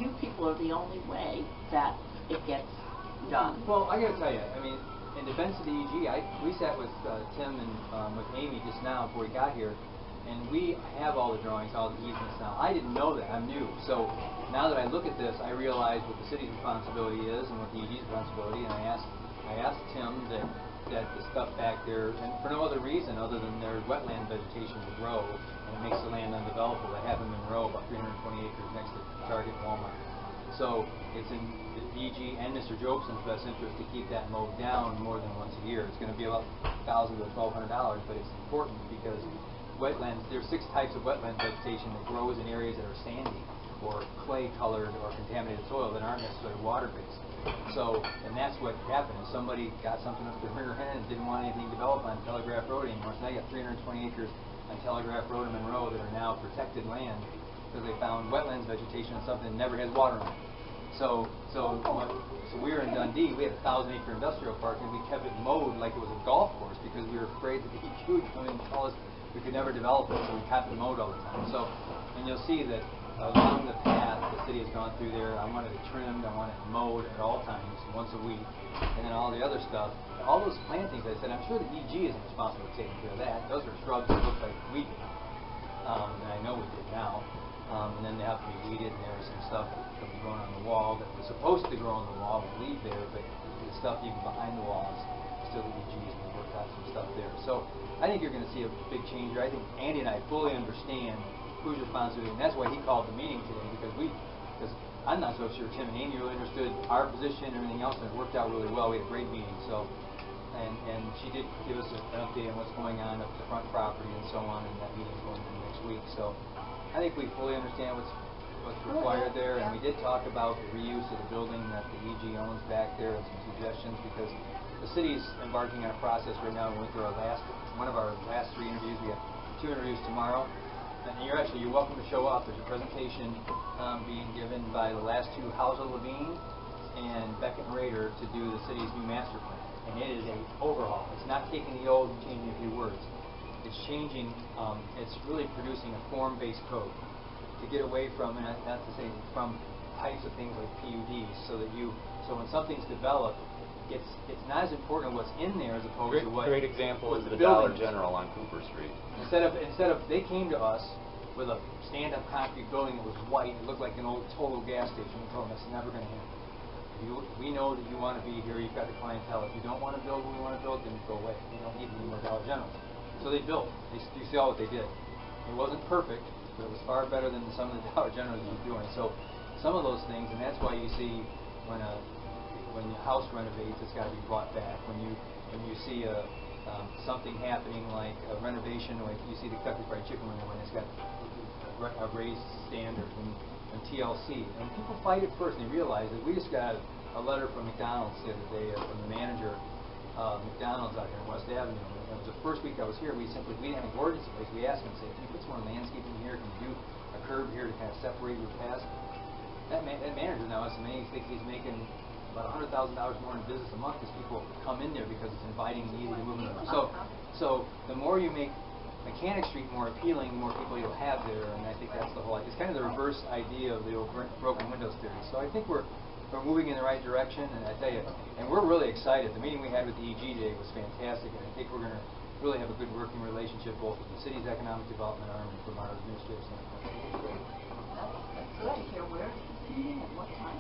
you people are the only way that it gets done. Well, I got to tell you, I mean, in defense of the EG, we sat with Tim and with Amy just now before we got here, and we have all the drawings, all the easements now. I didn't know that. I'm new. So now that I look at this, I realize what the city's responsibility is and what the EG's responsibility. And I asked Tim that the stuff back there, and for no other reason other than there's wetland vegetation to grow, and it makes the land undevelopable. They have them in Monroe, about 320 acres next to Target and Walmart. So it's in the EG and Mr. Jobson's best interest to keep that mowed down more than once a year. It's going to be about $1,000 to $1,200, but it's important because wetlands, there are 6 types of wetland vegetation that grows in areas that are sandy. for clay-colored or contaminated soil that aren't necessarily water-based. So, and that's what happened. Is somebody got something up their rear end and didn't want anything developed on Telegraph Road anymore. So now you got 320 acres on Telegraph Road in Monroe that are now protected land because they found wetlands vegetation on something that never has water on it. So we were in Dundee. We had a 1,000-acre industrial park, and we kept it mowed like it was a golf course because we were afraid that the EQ would come in and tell us we could never develop it. So we kept it mowed all the time. So, and you'll see that along the path the city has gone through there, I wanted it trimmed, I want it mowed at all times, once a week, and then all the other stuff. All those plantings, I said, I'm sure the EG isn't responsible for taking care of that. Those are shrubs that look like we did, and I know we did now. And then they have to be weeded, and there was some stuff that was growing on the wall that was supposed to grow on the wall and leave there, but the stuff even behind the walls, still the EG is going to work out some stuff there. So I think you're going to see a big change there. I think Andy and I fully understand whose responsibility, and that's why he called the meeting today, because I'm not so sure Tim and Amy really understood our position and everything else, and it worked out really well. We had a great meeting. So, and she did give us an update on what's going on up the front property and so on, and that meeting's going on next week. So I think we fully understand what's required there, and we did talk about the reuse of the building that the EG owns back there and some suggestions, because the city's embarking on a process right now. We went through one of our last 3 interviews. We have 2 interviews tomorrow. And you're welcome to show up. There's a presentation being given by the last 2, Hauser Levine and Beckett and Rader, to do the city's new master plan. And it is an overhaul. It's not taking the old and changing a few words. It's changing, it's really producing a form-based code to get away from, and not to say from types of things like PUDs, so when something's developed, it's not as important what's in there as opposed to what. Great example is the building Dollar General on Cooper Street. Instead of they came to us with a stand-up concrete building that was white, it looked like an old total gas station. We told them that's never going to happen. We know that you want to be here. You've got the clientele. If you don't want to build what we want to build, then go away. We don't need any more Dollar Generals. So they built. You see all what they did. It wasn't perfect, but it was far better than some of the Dollar Generals were doing. So some of those things, and that's why you see when your house renovates, it's got to be brought back. When you see something happening like a renovation, like you see the Kentucky Fried Chicken when it's got a raised standard and TLC, and people fight it first. And they realize that we just got a letter from McDonald's the other day from the manager of McDonald's out here in West Avenue. And it was the first week I was here. We didn't have any ordinance in place. We asked him, say, can you put some more landscaping here? Can you do a curb here to kind of separate your paths? That manager now estimates he thinks he's making about $100,000 more in business a month because people come in there because it's inviting and easy to move in. So the more you make Mechanic Street more appealing, the more people you'll have there, and I think that's the whole. It's kind of the reverse idea of the old broken windows theory. So I think we're moving in the right direction, and I tell you, and we're really excited. The meeting we had with the EG today was fantastic, and I think we're going to really have a good working relationship both with the city's economic development arm and from our administrative standpoint. That's good to hear. Where is this meeting and what time?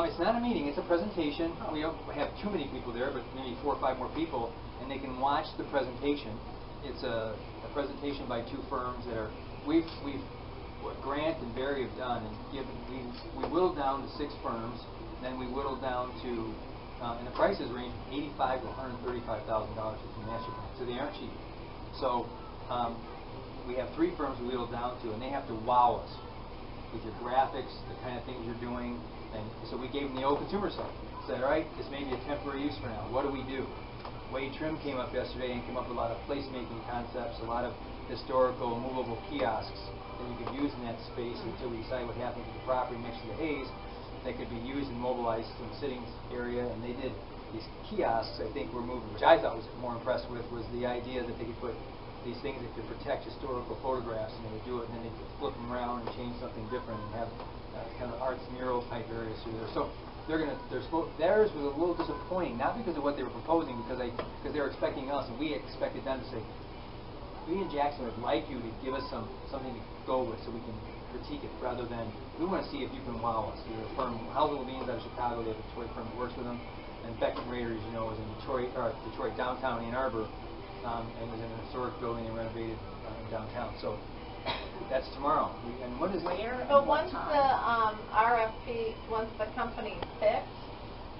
It's not a meeting, it's a presentation. We don't have too many people there, but maybe 4 or 5 more people, and they can watch the presentation. It's a presentation by 2 firms that are, what Grant and Barry have done, and we whittled down to 6 firms, then we whittled down to, and the prices range from $85,000 to $135,000 for the master plan, so they aren't cheap. So we have 3 firms we whittled down to, and they have to wow us with your graphics, the kind of things you're doing. And so we gave them the old consumer site. Said, all right, this may be a temporary use for now. What do we do? Wade Trim came up yesterday and came up with a lot of placemaking concepts, a lot of historical movable kiosks that you could use in that space until we decide what happens with the property next to the Hayes that could be used and mobilized in the sitting area. And they did these kiosks, I think, were moving, which I thought was more impressed with, was the idea that they could put these things that could protect historical photographs, and they would do it, and then they could flip them around and change something different and have kind of arts mural type areas through there. So theirs was a little disappointing, not because of what they were proposing, because they were expecting us, and we expected them to say, we in Jackson would like you to give us something to go with so we can critique it, rather than, we want to see if you can wow us. You're a firm, Hauser Levine's out of Chicago, they have a Detroit firm that works with them, and Beckett and Rader, as you know, is in Detroit downtown Ann Arbor, and was in an historic building and renovated downtown. So that's tomorrow. And what is where? But once the RFP, once the company's picked,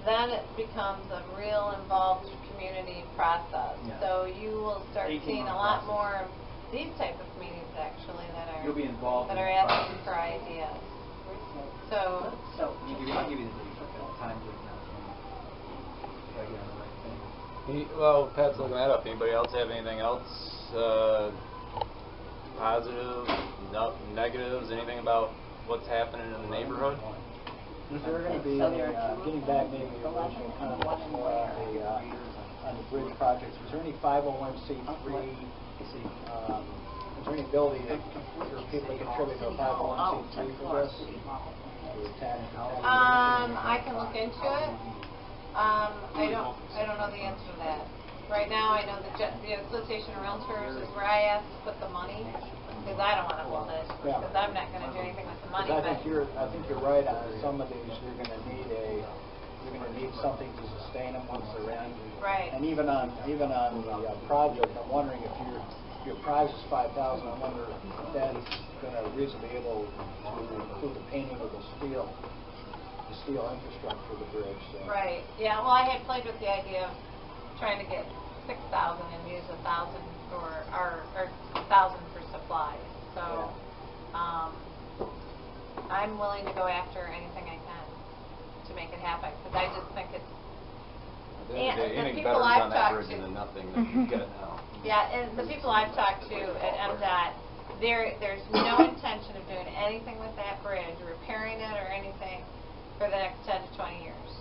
then it becomes a real involved community process. Yeah. So you will start seeing a lot process. more of these type of meetings actually that are You'll be involved that in are the asking process. for ideas. So, So, I'll give you the time to now. I get on the right thing. Well, Pat's looking that up. Anybody else have anything else? Positive, negatives, anything about what's happening in the neighborhood? Is there going to be any, getting back maybe to the original comments more on the bridge projects, is there any 501c3, is there any ability for people to contribute to a 501c3 for this? I can look into it. I don't know the answer to that. Right now, I know the Association of Realtors is where I asked to put the money, because I don't want to hold it, because I'm not going to do anything with the money. I think you're right on some of these. You're going to need something to sustain them once they're in. Right. And even on the project, I'm wondering if your price is $5,000. I wonder if that's going to reasonably be able to include the painting of the steel infrastructure of the bridge. So. Right. Yeah. Well, I had played with the idea of trying to get 6,000 and use 1,000 for or 1,000 for supplies. So, I'm willing to go after anything I can to make it happen, because I just think it's. And the people I've talked to. Than nothing that you get now. Yeah, and the people I've talked to at MDOT, there's no intention of doing anything with that bridge, repairing it or anything, for the next 10 to 20 years.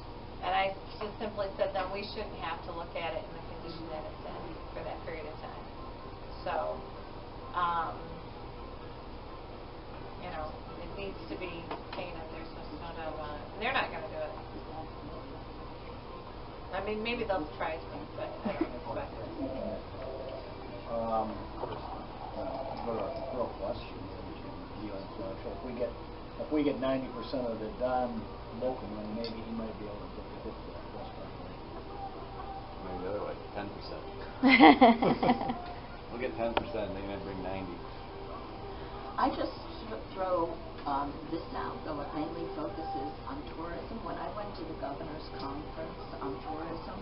And I just simply said that we shouldn't have to look at it in the condition that it's in for that period of time. So, it needs to be painted. There's no doubt about it. And they're not going to do it. I mean, maybe they'll try to, but I don't expect it. Real question. If we get 90% of it done locally, maybe he might be able to get to that restaurant. Maybe the other way, 10%. We'll get 10%, and they're going to bring 90. I just throw this out, though it mainly focuses on tourism. When I went to the governor's conference on tourism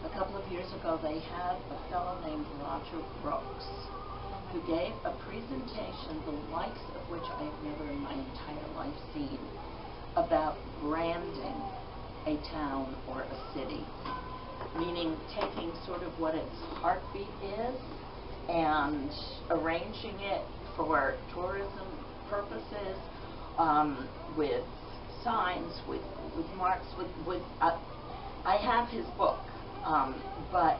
a couple of years ago, they had a fellow named Roger Brooks who gave a presentation, the likes of which I've never in my entire life seen, about branding a town or a city, meaning taking sort of what its heartbeat is and arranging it for tourism purposes, with signs, with marks, with I have his book, but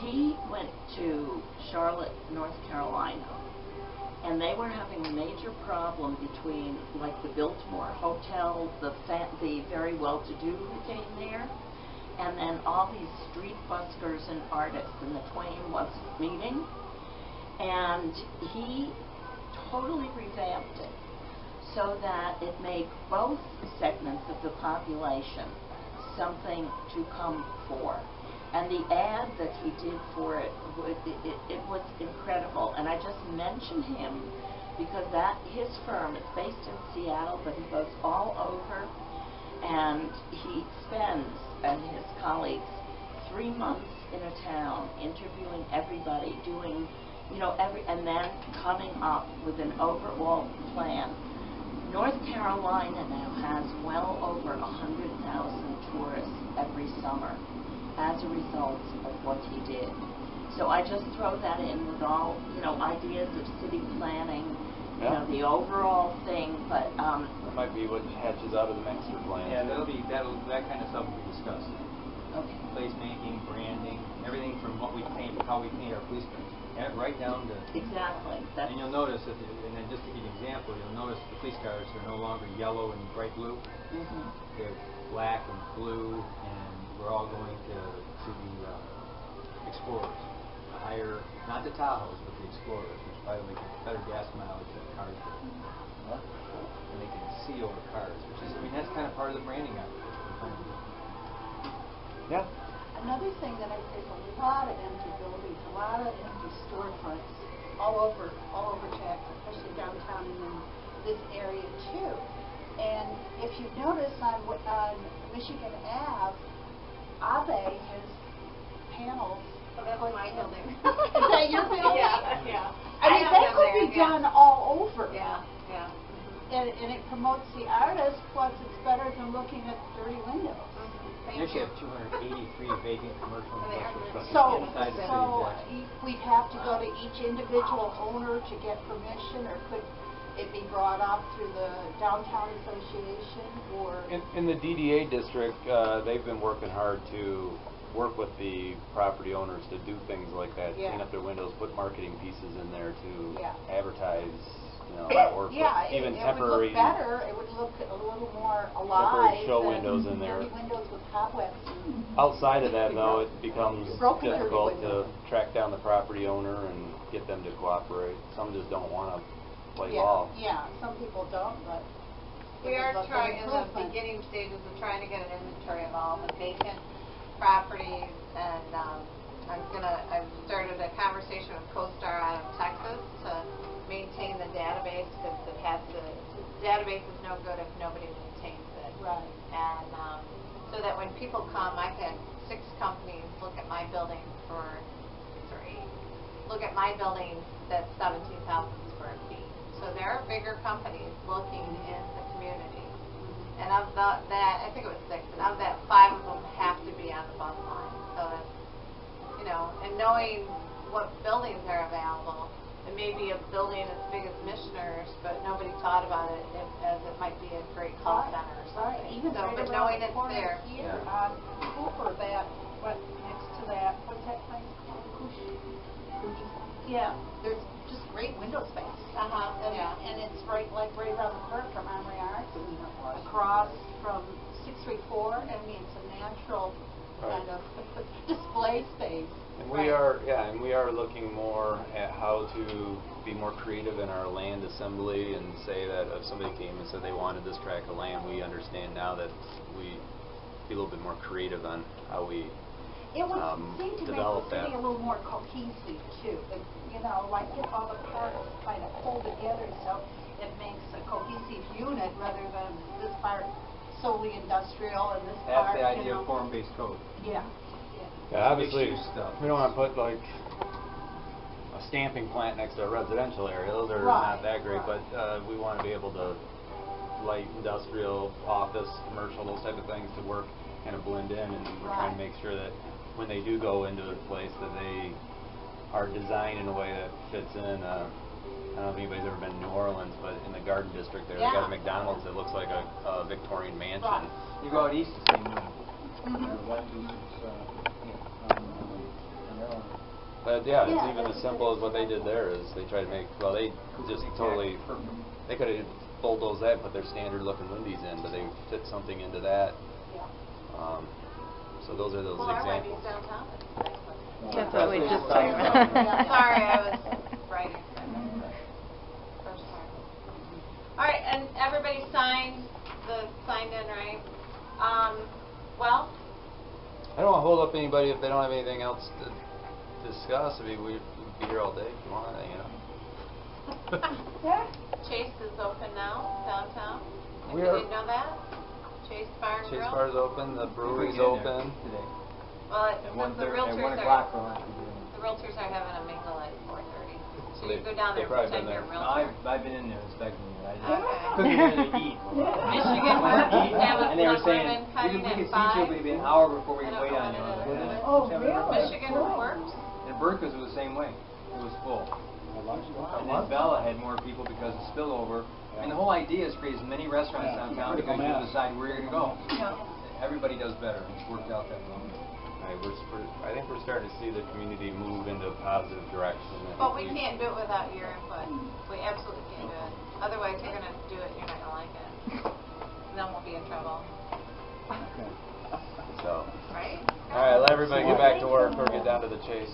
he went to Charlotte, North Carolina, and they were having a major problem between, like, the Biltmore Hotel, the very well-to-do who came there, and then all these street buskers and artists, and the twain wasn't meeting. And he totally revamped it so that it made both segments of the population something to come for. And the ad that he did for it, it was incredible. And I just mention him because his firm is based in Seattle, but he goes all over, and he spends, and his colleagues, 3 months in a town interviewing everybody, doing, and then coming up with an overall plan. North Carolina now has well over 100,000 tourists every summer as a result of what he did. So I just throw that in with all, ideas of city planning, the overall thing, but that might be what hatches out of the master plan. Yeah, that kind of stuff will be discussed. okay. Placemaking, branding, everything from what we paint, how we paint our police cars, right down to. Exactly. And you'll notice, and then just to give you an example, you'll notice the police cars are no longer yellow and bright blue. Mm-hmm. They're black and blue, and we're all going to the Explorers, higher, not the Tahoes, but the Explorers, which by the way get better gas mileage than cars do. And they can see over cars, which is, that's kind of part of the branding effort. Yeah. Another thing that there's a lot of empty buildings, a lot of empty storefronts all over Jackson, especially downtown and in this area too. And if you notice on Michigan Ave, Ave has panels. Oh, that's my building. Is that your building? Yeah. I mean, that could be done all over. Yeah. and it promotes the artist, plus it's better than looking at dirty windows. You actually have 283 vacant commercial and industrial structures So, inside the city so of Jackson. we'd have to go to each individual owner to get permission, or could it be brought up through the downtown association, or? In the DDA district, they've been working hard to work with the property owners to do things like that, Yeah. clean up their windows, put marketing pieces in there to Yeah. advertise, or put Yeah, even it temporary would look better, it would look a little more alive. show than windows in there. dirty windows with cobwebs. Outside of that, though, it becomes Broken dirty difficult windows. to track down the property owner and get them to cooperate. Some just don't want to play Yeah, ball. yeah, some people don't, but. We it are would look trying, an in the improvement. beginning stages of trying to get an inventory of all the vacant properties, and I've started a conversation with CoStar out of Texas to maintain the database, because the database is no good if nobody maintains it. Right. And so that when people come, I've had 6 companies look at my building look at my building that's 17,000 square feet. So there are bigger companies looking in the community. And of that, I think it was 6, and of that, 5 of them have to be on the bus line. So that's, and knowing what buildings are available, it may be a building as big as Missioners, but nobody thought about it as it might be a great call center or Right, something. even So, right but around knowing the it's corner there. here Yeah. on Cooper, next to that, what's that place called? Yeah, there's just great window space. Yeah. And it's right around the corner from Armory Arts, across from 634. I mean, it's a natural kind of display space. And we are looking more at how to be more creative in our land assembly, and say that if somebody came and said they wanted this tract of land, we understand now that we be a little bit more creative on how we It would seem to make develop the city that. a little more cohesive too. But, like get all the parts kind of pulled together, so it makes a cohesive unit rather than this part solely industrial and this That's part. the idea of form-based code. Yeah. Yeah, obviously, Mixed-use stuff. we don't want to put like a stamping plant next to a residential area. Those are Right, not that great, right. but we want to be able to light industrial, office, commercial, those type of things to work, kind of blend in, and we're trying to make sure that when they do go into a place that they are designed in a way that fits in. I don't know if anybody's ever been to New Orleans, but in the Garden District there, they got a McDonald's that looks like a Victorian mansion. Right. You go out east to see Wendy's. But yeah, it's Yeah, even that's as a simple good as what they did there is they tried to make, well, they just totally, they could have bulldozed that and put their standard looking Wendy's in, but they fit something into that. Yeah. So those are those Well, our examples. Wendy's downtown is a nice place. That's what we just talked talked about. Yeah. Sorry, I was writing. First time. All right, and everybody signed in, right? Well, I don't want to hold up anybody if they don't have anything else to discuss. I mean, we'd be here all day if you want, Yeah. Chase is open now, downtown. If We you are- didn't know that? Chase Bar and Chase Grill? Bar's open, the brewery's Bring it in there open. today. Well, At the 1:30 realtors at 1 are, o'clock we'll have to be in. the realtors are having a mingle at 4:30. So You they- go down there they've and probably pretend been you're a there. realtor. I've been in there inspecting it. I Okay. just couldn't get in to eat. Michigan I wanted to Works, eat, they have a and they were split saying, ribbon we cutting could at see you, 5. but it'd be an hour before we I could don't wait know on what you. it is. Oh, really? Michigan Works? And Berkeley's was the same way. It was full. And then Bella had more people because of spillover. And the whole idea is create as many restaurants downtown because you'll decide where you're going to go. Everybody does better. It's worked out that well. I think we're starting to see the community move into a positive direction. But we can't do it without your input. We absolutely can't do it. Otherwise, you're going to do it and you're not going to like it. Then we'll be in trouble. So, Right? all right, let everybody get back to work or get down to the Chase.